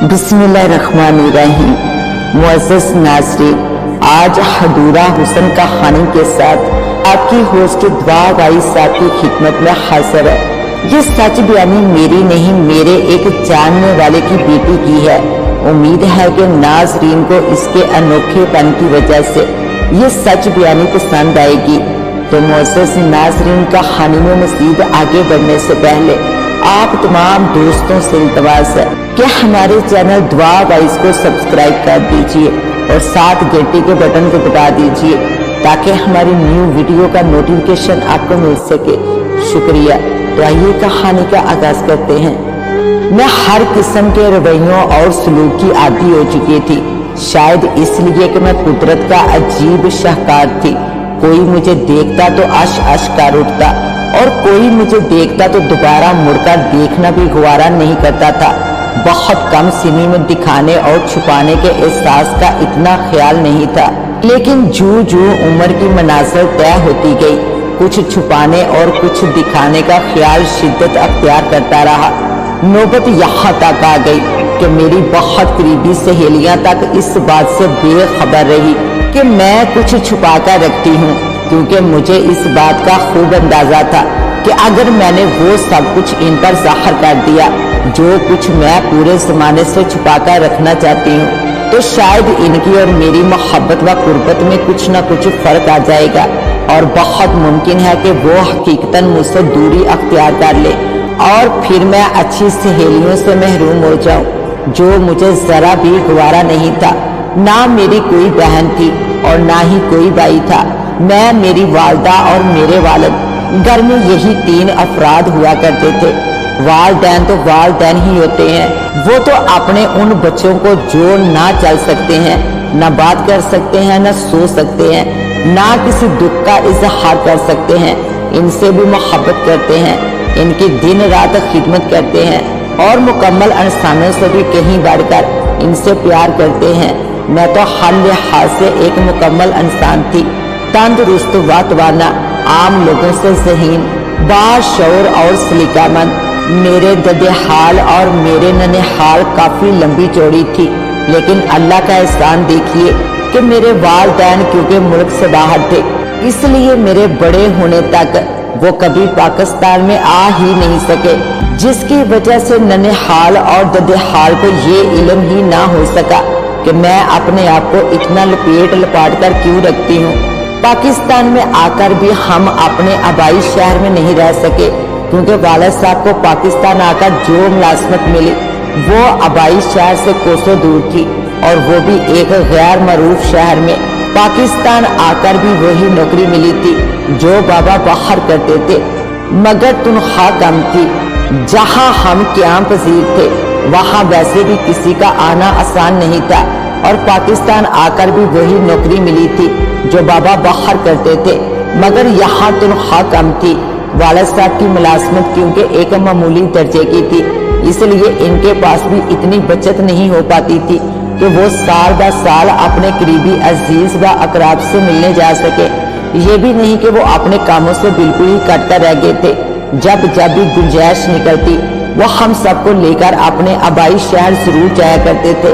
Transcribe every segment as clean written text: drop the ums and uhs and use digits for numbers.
बिस्मिल्लाहिर्रहमानिर्रहीम। मुअज़्ज़ज़ नाज़रीन, आज हदूरा हुसन का कहानी के साथ आपकी होस्ट दुआ वाइस की खिदमत में हाजिर है। ये सच बयानी मेरी नहीं, मेरे एक जानने वाले की बेटी की है। उम्मीद है कि नाज़रीन को इसके अनोखेपन की वजह से ये सच बयानी पसंद आएगी। तो मुअज़्ज़ज़ नाज़रीन का कहानी में मज़ीद आगे बढ़ने से पहले आप तमाम दोस्तों से इल्तमास है कि हमारे चैनल दुआ वाइस को सब्सक्राइब कर दीजिए और साथ घंटी के बटन को दबा दीजिए ताकि हमारी न्यू वीडियो का नोटिफिकेशन आपको मिल सके। शुक्रिया। तो आइए कहानी का आगाज करते हैं। मैं हर किस्म के रवैयों और सलूक की आदी हो चुकी थी, शायद इसलिए कि मैं कुदरत का अजीब शाहकार थी। कोई मुझे देखता तो अश अश कर उठता और कोई मुझे देखता तो दोबारा मुड़कर देखना भी गवारा नहीं करता था। बहुत कम सीने में दिखाने और छुपाने के एहसास का इतना ख्याल नहीं था, लेकिन जू जू उम्र की मनाज़िल तय होती गई, कुछ छुपाने और कुछ दिखाने का ख्याल शिद्दत अख्तियार करता रहा। नौबत यहाँ तक आ गई कि मेरी बहुत करीबी सहेलियां तक इस बात से बेखबर रही कि मैं कुछ छुपा कर रखती हूँ, क्योंकि मुझे इस बात का खूब अंदाजा था कि अगर मैंने वो सब कुछ इन पर ज़ाहिर कर दिया जो कुछ मैं पूरे ज़माने से छुपा कर रखना चाहती हूँ, तो शायद इनकी और मेरी मोहब्बत व कुर्बत में कुछ न कुछ फ़र्क आ जाएगा और बहुत मुमकिन है कि वो हकीकतन मुझसे दूरी अख्तियार कर ले और फिर मैं अच्छी सहेलियों से महरूम हो जाऊं, जो मुझे ज़रा भी गवारा नहीं था। ना मेरी कोई बहन थी और ना ही कोई भाई था। मैं, मेरी वालदा और मेरे वालिद, घर में यही तीन अफराद हुआ करते थे। वालदैन तो वालदैन ही होते हैं, वो तो अपने उन बच्चों को जो ना चल सकते हैं, ना बात कर सकते हैं, ना सो सकते हैं, ना किसी दुख का इजहार कर सकते हैं, इनसे भी मोहब्बत करते हैं, इनकी दिन रात खिदमत करते हैं और मुकम्मल इंसानों से भी कहीं बढ़कर इनसे प्यार करते हैं। मैं तो हर लिहाज से एक मुकम्मल इंसान थी, तंदुरुस्त व तवाना, आम लोगों से ज़हीन, बाशऊर और सलीकामंद। मेरे ददे हाल और मेरे नन्हे हाल काफ़ी लंबी चौड़ी थी, लेकिन अल्लाह का एहसान देखिए कि मेरे वालिदैन क्योंकि मुल्क से बाहर थे, इसलिए मेरे बड़े होने तक वो कभी पाकिस्तान में आ ही नहीं सके, जिसकी वजह से नन्हे हाल और ददे हाल को ये इल्म ही ना हो सका कि मैं अपने आप को इतना लपेट लपाट कर क्यों रखती हूँ। पाकिस्तान में आकर भी हम अपने आबाई शहर में नहीं रह सके, क्योंकि वालिद साहब को पाकिस्तान आकर जो मुलाजमत मिली वो आबाई शहर से कोसों दूर थी, और वो भी एक गैर मरूफ शहर में। पाकिस्तान आकर भी वही नौकरी मिली थी जो बाबा बाहर करते थे, मगर तनख्वाह कम थी। जहाँ हम क़याम पजीर थे वहाँ वैसे भी किसी का आना आसान नहीं था, और पाकिस्तान आकर भी वही नौकरी मिली थी जो बाबा बाहर करते थे, मगर यहाँ तनख्वाह कम थी। वालिद साहब की मुलाजमत क्योंकि एक मामूली दर्जे की थी, इसलिए इनके पास भी इतनी बचत नहीं हो पाती थी कि वो साल ब साल अपने करीबी अजीज व अकराब से मिलने जा सके। ये भी नहीं कि वो अपने कामों से बिल्कुल ही कट कर रह गए थे। जब जब भी गुंजाइश निकलती वो हम सबको लेकर अपने आबाई शहर जरूर जाया करते थे।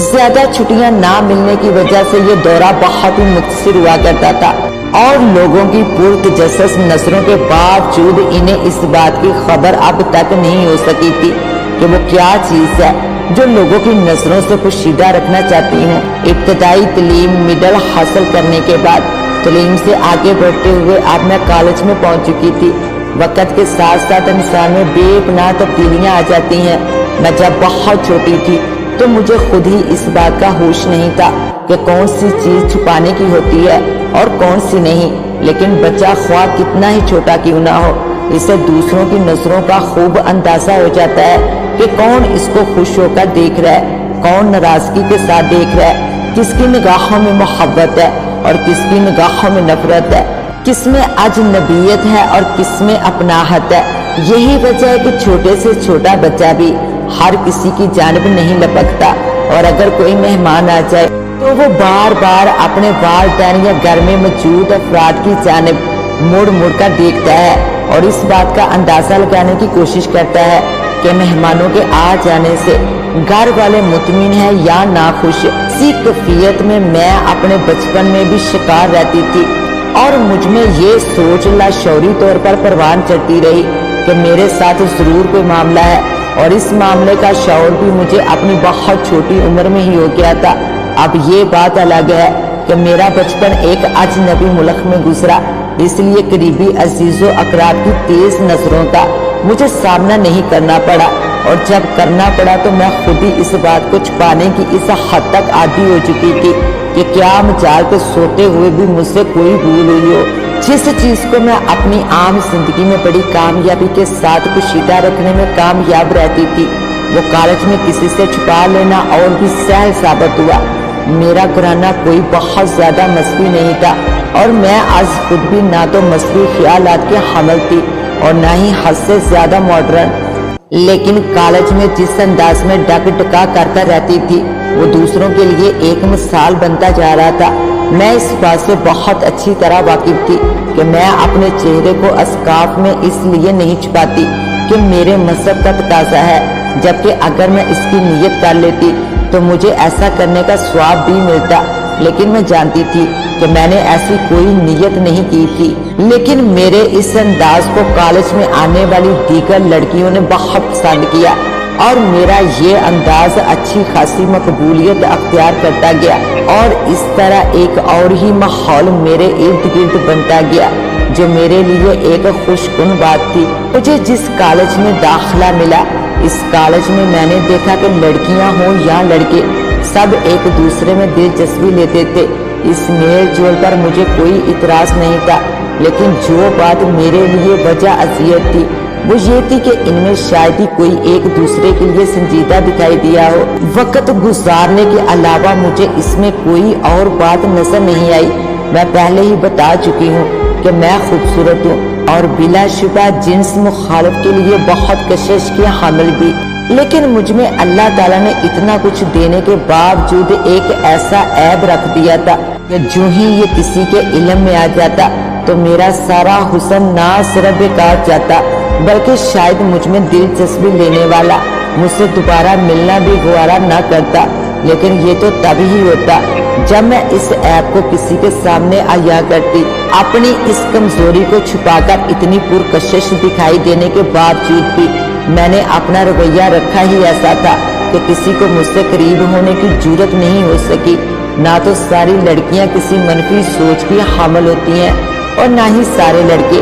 ज्यादा छुट्टियां ना मिलने की वजह से ये दौरा बहुत ही मुख्तसर हुआ करता था, और लोगों की पुरतजस्सुस नजरों के बावजूद इन्हें इस बात की खबर अब तक नहीं हो सकी थी कि वो क्या चीज़ है जो लोगों की नजरों से पोशीदा रखना चाहती हूँ। इब्तदाई तलीम मिडल हासिल करने के बाद तलीम से आगे बढ़ते हुए अब मैं कॉलेज में पहुँच चुकी थी। वक़्त के साथ साथ इंसान में बेपनाह तब्दीलियाँ आ जाती हैं। मैं जब बहुत छोटी थी तो मुझे खुद ही इस बात का होश नहीं था कि कौन सी चीज़ छुपाने की होती है और कौन सी नहीं, लेकिन बच्चा ख्वाब कितना ही छोटा क्यों ना हो, इसे दूसरों की नजरों का खूब अंदाजा हो जाता है कि कौन इसको खुश होकर देख रहा है, कौन नाराजगी के साथ देख रहा है, किसकी निगाहों में मोहब्बत है और किसकी निगाहों में नफरत है, किसमें अजनबियत है और किसमें अपनाहत है। यही वजह है कि छोटे से छोटा बच्चा भी हर किसी की जानिब नहीं लपकता, और अगर कोई मेहमान आ जाए तो वो बार बार अपने वालिदैन या घर में मौजूद अफराद की जानिब मुड़ मुड़ कर देखता है और इस बात का अंदाजा लगाने की कोशिश करता है कि मेहमानों के आ जाने से घर वाले मुतमिन हैं या नाखुश, इसी कैफियत में मैं अपने बचपन में भी शिकार रहती थी और मुझ में ये सोच लाशौरी तौर पर परवान चढ़ती रही कि मेरे साथ जरूर कोई मामला है, और इस मामले का शौर भी मुझे अपनी बहुत छोटी उम्र में ही हो गया था। अब ये बात अलग है कि मेरा बचपन एक अजनबी मुल्क में गुजरा, इसलिए करीबी अजीजो अकराब की तेज नजरों का मुझे सामना नहीं करना पड़ा, और जब करना पड़ा तो मैं खुद ही इस बात को छुपाने की इस हद तक आदी हो चुकी थी कि क्या मजाल के सोते हुए भी मुझसे कोई भूल हुई हो। जिस चीज को मैं अपनी आम जिंदगी में बड़ी कामयाबी के साथ कुशीदा रखने में कामयाब रहती थी, वो कॉलेज में किसी से छुपा लेना और भी सहल साबित हुआ। मेरा घराना कोई बहुत ज्यादा मसवी नहीं था और मैं आज खुद भी ना तो मसवी ख्यालात के हमल थी और ना ही हद से ज्यादा मॉडर्न, लेकिन कॉलेज में जिस अंदाज में डक डका करता रहती थी वो दूसरों के लिए एक मिसाल बनता जा रहा था। मैं इस बात से बहुत अच्छी तरह वाकिफ थी कि मैं अपने चेहरे को अस्काफ में इसलिए नहीं छुपाती कि मेरे मजहब का तकाजा है, जबकि अगर मैं इसकी नीयत कर लेती तो मुझे ऐसा करने का स्वाब भी मिलता, लेकिन मैं जानती थी कि मैंने ऐसी कोई नीयत नहीं की थी। लेकिन मेरे इस अंदाज को कॉलेज में आने वाली दीगर लड़कियों ने बहुत पसंद किया और मेरा ये अंदाज अच्छी खासी मकबूलियत अख्तियार करता गया और इस तरह एक और ही माहौल मेरे इर्द गिर्द बनता गया, जो मेरे लिए एक खुशकुन बात थी। मुझे जिस कॉलेज में दाखिला मिला, इस कॉलेज में मैंने देखा कि लड़कियां हों या लड़के, सब एक दूसरे में दिलचस्पी लेते थे। इस मेल जोल पर मुझे कोई इतराज नहीं था, लेकिन जो बात मेरे लिए वजह अजियत थी वो ये थी कि इनमें शायद ही कोई एक दूसरे के लिए संजीदा दिखाई दिया हो। वक्त गुजारने के अलावा मुझे इसमें कोई और बात नजर नहीं आई। मैं पहले ही बता चुकी हूँ कि मैं खूबसूरत हूँ और बिलाशुबा जिन्स मुखालिफ के लिए बहुत कशिश की हामिल भी, लेकिन मुझ में अल्लाह ताला ने इतना कुछ देने के बावजूद एक ऐसा ऐब रख दिया था कि जो ही ये किसी के इल्म में आ जाता तो मेरा सारा हुस्न ना सिर्फ बेकार जाता, बल्कि शायद मुझ में दिलचस्पी लेने वाला मुझसे दोबारा मिलना भी गवारा न करता। लेकिन ये तो तभी ही होता जब मैं इस ऐप को किसी के सामने आया करती। अपनी इस कमजोरी को छुपाकर इतनी पुरकशिश दिखाई देने के बावजूद भी मैंने अपना रवैया रखा ही ऐसा था कि किसी को मुझसे करीब होने की जुर्रत नहीं हो सकी। ना तो सारी लड़कियां किसी मनफी सोच की हामिल होती हैं और ना ही सारे लड़के।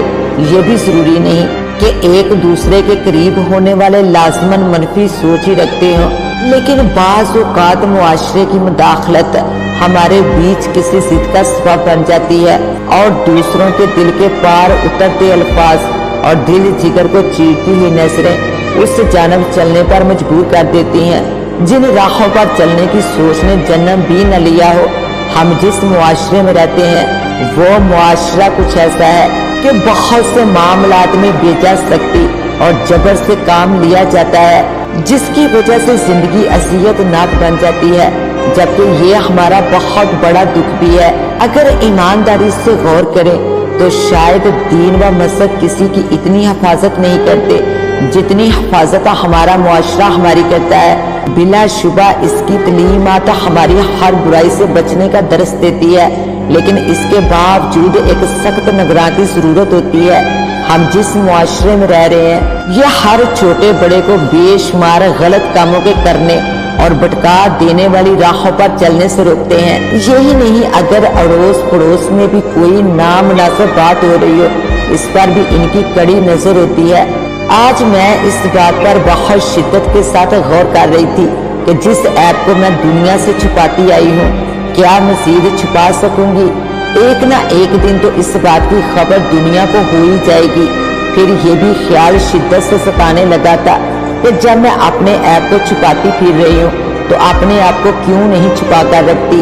ये भी जरूरी नहीं कि एक दूसरे के करीब होने वाले लाजमन मनफी सोच ही रखते हो, लेकिन बाज़ औक़ात मुआशरे की मुदाखलत हमारे बीच किसी जिद का सबब बन जाती है और दूसरों के दिल के पार उतरते अल्फाज और दिल जिगर को चीरती हुई नजरें उस जानब चलने पर मजबूर कर देती हैं जिन राहों पर चलने की सोच ने जन्म भी न लिया हो। हम जिस मुआशरे में रहते हैं वो मुआशरा कुछ ऐसा है कि बहुत से मामलात में बेजा सकती और जबर से काम लिया जाता है, जिसकी वजह से जिंदगी अज़ियतनाक बन जाती है, जबकि ये हमारा बहुत बड़ा दुख भी है। अगर ईमानदारी से गौर करें तो शायद दीन व मजहब किसी की इतनी हिफाजत नहीं करते जितनी हिफाजत हमारा मुआशरा हमारी करता है। बिलाशुबा इसकी तलीमात हमारी हर बुराई से बचने का दर्स देती है, लेकिन इसके बावजूद एक सख्त निगरानी की जरूरत होती है। हम जिस मुआशरे में रह रहे हैं ये हर छोटे बड़े को बेशुमार गलत कामों के करने और भटका देने वाली राहों पर चलने से रोकते हैं। यही नहीं, अगर अड़ोस पड़ोस में भी कोई नामुनासिब बात हो रही हो इस पर भी इनकी कड़ी नजर होती है। आज मैं इस बात पर बहुत शिद्दत के साथ गौर कर रही थी कि जिस ऐप को मैं दुनिया से छुपाती आई हूँ क्या मजीद छुपा सकूंगी। एक ना एक दिन तो इस बात की खबर दुनिया को हो ही जाएगी। फिर ये भी ख्याल शिद्दत से सताने लगा था कि जब मैं अपने ऐप को छुपाती फिर रही हूँ तो अपने आप को क्यों नहीं छुपा कर रखती।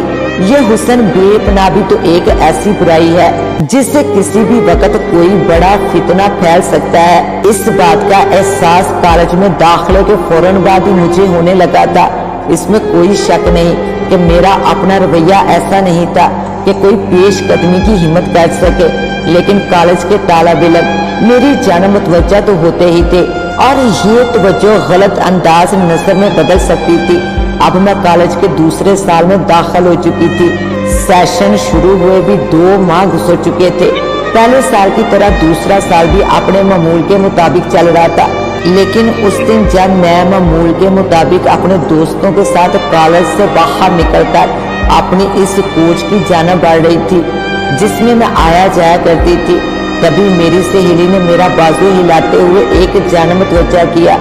ये हुस्न बेपनाह भी तो एक ऐसी बुराई है जिससे किसी भी वक्त कोई बड़ा फितना फैल सकता है। इस बात का एहसास कॉलेज में दाखिले के फौरन बाद ही मुझे होने लगा था। इसमें कोई शक नहीं कि मेरा अपना रवैया ऐसा नहीं था कि कोई पेश कदमी की हिम्मत कर सके, लेकिन कॉलेज के तालिब इल्म मेरी जान मुतवज्जा तो होते ही थे اور یہ توجہ غلط انداز نظر میں بدل سکتی تھی۔ اب میں کالج کے دوسرے سال میں داخل ہو چکی تھی۔ سیشن شروع ہوئے بھی 2 ماہ گزر چکے تھے۔ پہلے سال کی طرح دوسرا سال بھی اپنے معمول کے مطابق چل رہا تھا، لیکن اس دن جب میں معمول کے مطابق اپنے دوستوں کے ساتھ کالج سے باہر نکل کر اپنی اس کوچ کی جانب بڑھ رہی تھی جس میں میں آیا جایا کرتی تھی، تبھی میری سہیلی نے میرا بازو ہلاتے ہوئے ایک جانب متوجہ کیا۔